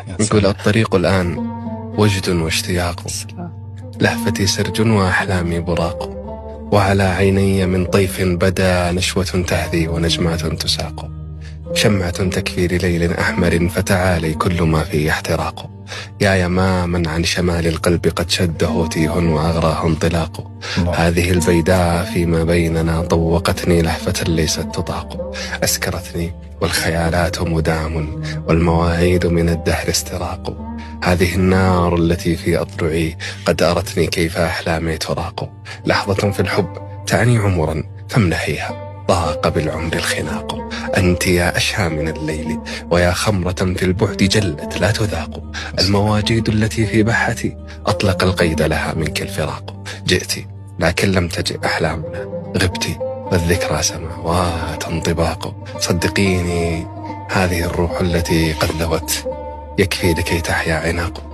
نقول الطريق الآن وجد واشتياق، لهفتي سرج وأحلامي براق، وعلى عيني من طيف بدا نشوة تهذي ونجمات تساق، شمعة تكفي لليل أحمر فتعالي كل ما فيه احتراق، يا يماما عن شمال القلب قد شده تيه وأغراه انطلاق، هذه البيداء فيما بيننا طوقتني لهفة ليست تطاق، أسكرتني والخيالات مدام والمواعيد من الدهر استراق، هذه النار التي في أضلعي قد أرتني كيف أحلامي تراق، لحظة في الحب تعني عمرا فامنحيها ضاق بالعمر الخناق، أنت يا أشهى من الليل ويا خمرة في البعد جلت لا تذاق، المواجيد التي في بحتي أطلق القيد لها منك الفراق، جئتي لكن لم تجئ أحلامنا، غبتي والذكرى سماوات انطباق، صدقيني هذه الروح التي قد ذوت يكفي لكي تحيا عناق.